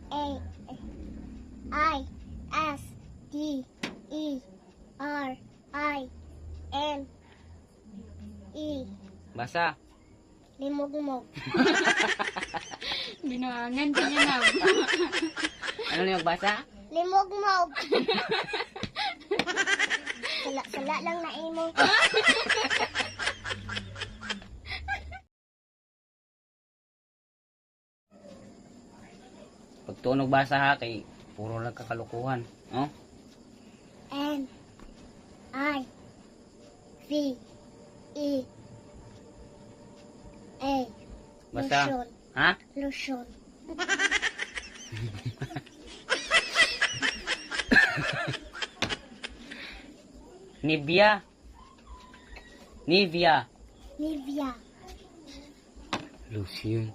A I S T E R I N E. Basa. Limogmog. Binuangan ka niya na. Ano na yung basa? Limogmog. Sala lang na imo. Pag tunog basa ha, kay puro lang kakalukuhan. Oh? N I V E A. Basa. Lotion. Ha? Lotion. Nivea. Nivea. Nivea. Lotion.